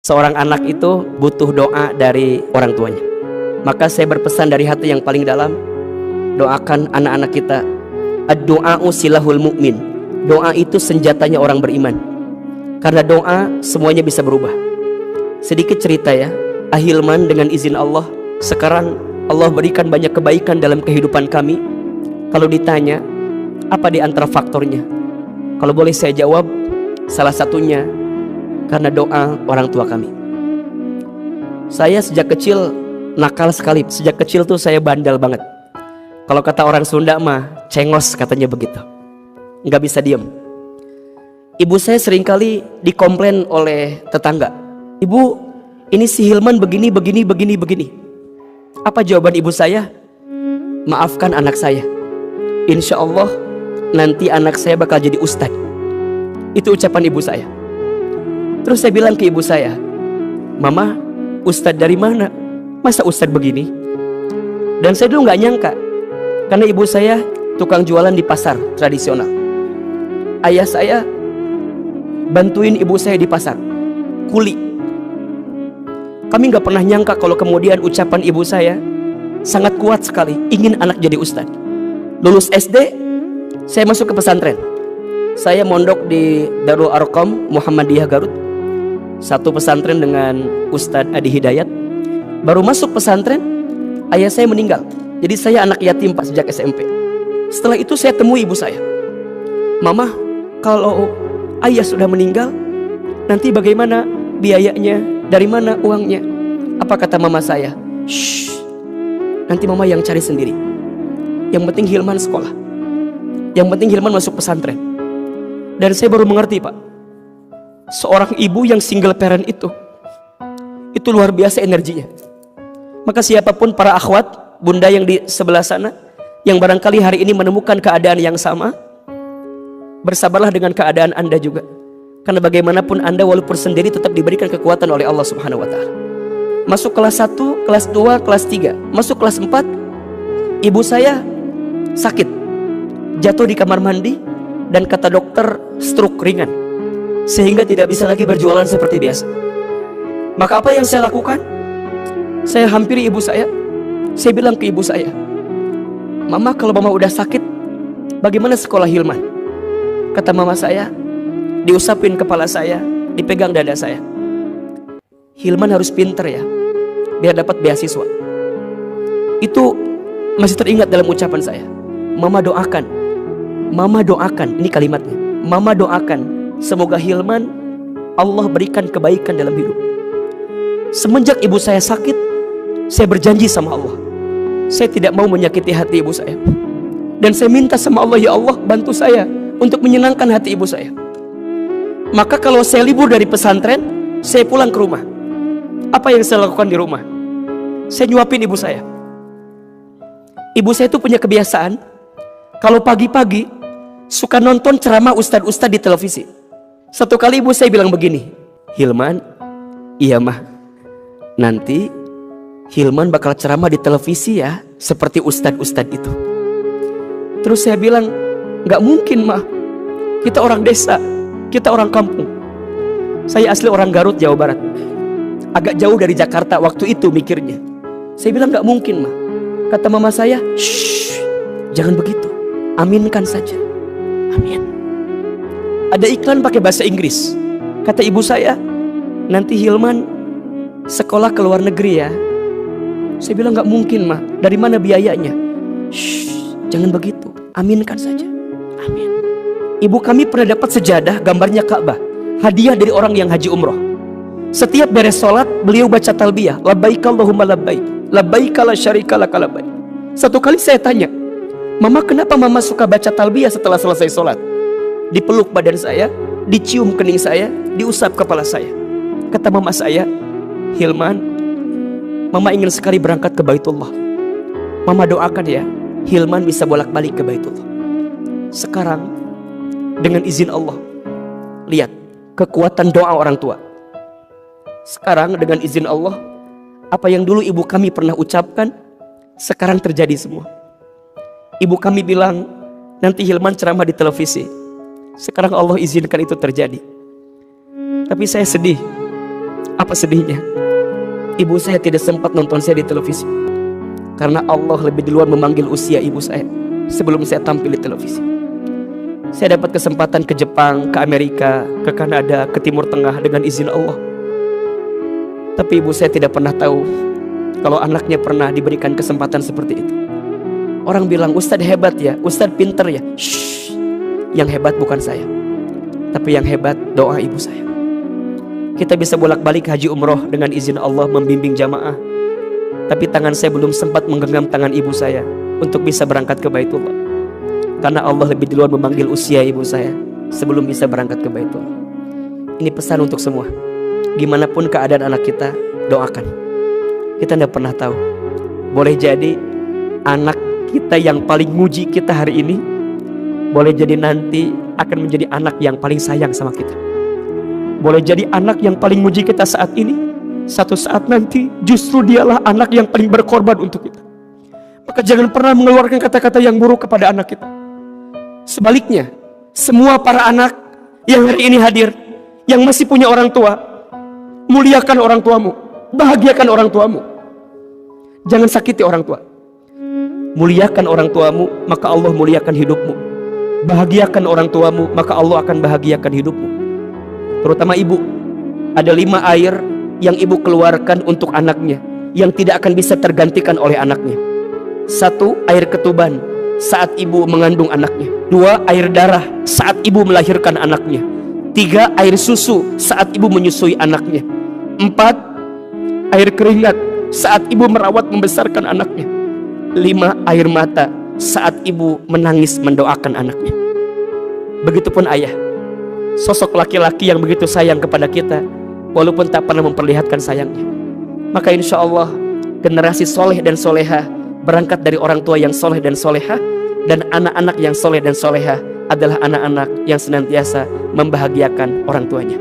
Seorang anak itu butuh doa dari orang tuanya. Maka saya berpesan dari hati yang paling dalam, doakan anak-anak kita. Ad-du'a'u silahul mu'min. Doa itu senjatanya orang beriman. Karena doa semuanya bisa berubah. Sedikit cerita ya, Ahilman dengan izin Allah, sekarang Allah berikan banyak kebaikan dalam kehidupan kami. Kalau ditanya apa di antara faktornya, kalau boleh saya jawab, salah satunya karena doa orang tua kami. Saya sejak kecil nakal sekali. Sejak kecil tuh saya bandel banget. Kalau kata orang Sunda mah cengos katanya begitu, nggak bisa diem. Ibu saya seringkali dikomplain oleh tetangga, "Ibu, ini si Hilman begini. Apa jawaban ibu saya? Maafkan anak saya, insya Allah nanti anak saya bakal jadi ustadz." Itu ucapan ibu saya. Terus saya bilang ke ibu saya, "Mama, ustadz dari mana? Masa ustadz begini?" Dan saya dulu nggak nyangka, karena ibu saya tukang jualan di pasar tradisional. Ayah saya bantuin ibu saya di pasar, kuli. Kami nggak pernah nyangka kalau kemudian ucapan ibu saya sangat kuat sekali, ingin anak jadi ustadz. Lulus SD, saya masuk ke pesantren. Saya mondok di Darul Arqam Muhammadiyah Garut, satu pesantren dengan Ustadz Adi Hidayat. Baru masuk pesantren, ayah saya meninggal. Jadi saya anak yatim Pak sejak SMP. Setelah itu saya temui ibu saya, "Mama, kalau ayah sudah meninggal, nanti bagaimana biayanya? Dari mana uangnya?" Apa kata mama saya? "Shh, nanti mama yang cari sendiri. Yang penting Hilman sekolah. Yang penting Hilman masuk pesantren." Dan saya baru mengerti Pak, seorang ibu yang single parent itu luar biasa energinya. Maka siapapun para akhwat, bunda yang di sebelah sana, yang barangkali hari ini menemukan keadaan yang sama, bersabarlah dengan keadaan Anda juga. Karena bagaimanapun Anda walaupun sendiri tetap diberikan kekuatan oleh Allah Subhanahu wa Ta'ala. Masuk kelas 1, kelas 2, kelas 3, masuk kelas 4, ibu saya sakit, jatuh di kamar mandi, dan kata dokter stroke ringan, sehingga tidak bisa lagi berjualan seperti biasa. Maka apa yang saya lakukan? Saya hampiri ibu saya bilang ke ibu saya, "Mama, kalau mama udah sakit, bagaimana sekolah Hilman?" Kata mama saya, diusapin kepala saya, dipegang dada saya, "Hilman harus pinter ya, biar dapat beasiswa." Itu masih teringat dalam ucapan saya. Mama doakan, ini kalimatnya, Mama doakan semoga Hilman Allah berikan kebaikan dalam hidup. Semenjak ibu saya sakit, saya berjanji sama Allah, saya tidak mau menyakiti hati ibu saya. Dan saya minta sama Allah, ya Allah, bantu saya untuk menyenangkan hati ibu saya. Maka kalau saya libur dari pesantren, saya pulang ke rumah. Apa yang saya lakukan di rumah? Saya nyuapin ibu saya. Ibu saya itu punya kebiasaan, kalau pagi-pagi suka nonton ceramah ustadz-ustadz di televisi. Satu kali ibu saya bilang begini, "Hilman, iya mah, nanti Hilman bakal ceramah di televisi ya, seperti ustadz-ustadz itu." Terus saya bilang, "Gak mungkin mah, kita orang desa, kita orang kampung." Saya asli orang Garut, Jawa Barat, agak jauh dari Jakarta waktu itu mikirnya. Saya bilang, "Gak mungkin mah." Kata mama saya, "Shh, jangan begitu, aminkan saja, amin." Ada iklan pakai bahasa Inggris. Kata ibu saya, "Nanti Hilman sekolah ke luar negeri ya." Saya bilang, "Gak mungkin mah, dari mana biayanya?" "Shh, jangan begitu, aminkan saja, amin." Ibu kami pernah dapat sejadah gambarnya Ka'bah, hadiah dari orang yang haji umroh. Setiap beres sholat, beliau baca talbiyah, labbaik Allahumma labbaik, labbaik la syarika lak labbaik. Satu kali saya tanya, "Mama, kenapa mama suka baca talbiyah setelah selesai sholat?" Dipeluk badan saya, dicium kening saya, diusap kepala saya. Kata mama saya, "Hilman, mama ingin sekali berangkat ke Baitullah. Mama doakan ya, Hilman bisa bolak-balik ke Baitullah." Sekarang dengan izin Allah, lihat kekuatan doa orang tua. Sekarang dengan izin Allah, apa yang dulu ibu kami pernah ucapkan, sekarang terjadi semua. Ibu kami bilang, "Nanti Hilman ceramah di televisi." Sekarang Allah izinkan itu terjadi. Tapi saya sedih. Betapa sedihnya, ibu saya tidak sempat nonton saya di televisi, karena Allah lebih duluan memanggil usia ibu saya sebelum saya tampil di televisi. Saya dapat kesempatan ke Jepang, ke Amerika, ke Kanada, ke Timur Tengah dengan izin Allah. Tapi ibu saya tidak pernah tahu kalau anaknya pernah diberikan kesempatan seperti itu. Orang bilang, Ustadz hebat ya, Ustadz pinter ya. Shh, yang hebat bukan saya, tapi yang hebat doa ibu saya. Kita bisa bolak-balik haji umroh dengan izin Allah, membimbing jamaah, tapi tangan saya belum sempat menggenggam tangan ibu saya untuk bisa berangkat ke Baitullah, karena Allah lebih duluan memanggil usia ibu saya sebelum bisa berangkat ke Baitullah. Ini pesan untuk semua. Gimana pun keadaan anak kita, doakan. Kita tidak pernah tahu, boleh jadi anak kita yang paling muji kita hari ini, boleh jadi nanti akan menjadi anak yang paling sayang sama kita. Boleh jadi anak yang paling muji kita saat ini, satu saat nanti justru dialah anak yang paling berkorban untuk kita. Maka jangan pernah mengeluarkan kata-kata yang buruk kepada anak kita. Sebaliknya, semua para anak yang hari ini hadir, yang masih punya orang tua, muliakan orang tuamu, bahagiakan orang tuamu. Jangan sakiti orang tua. Muliakan orang tuamu, maka Allah muliakan hidupmu. Bahagiakan orang tuamu, maka Allah akan bahagiakan hidupmu. Terutama ibu, ada 5 air yang ibu keluarkan untuk anaknya, yang tidak akan bisa tergantikan oleh anaknya. 1, air ketuban saat ibu mengandung anaknya. 2, air darah saat ibu melahirkan anaknya. 3, air susu saat ibu menyusui anaknya. 4, air keringat saat ibu merawat membesarkan anaknya. 5, air mata saat ibu menangis mendoakan anaknya. Begitupun ayah, sosok laki-laki yang begitu sayang kepada kita, walaupun tak pernah memperlihatkan sayangnya. Maka insya Allah generasi soleh dan soleha berangkat dari orang tua yang soleh dan soleha, dan anak-anak yang soleh dan soleha adalah anak-anak yang senantiasa membahagiakan orang tuanya.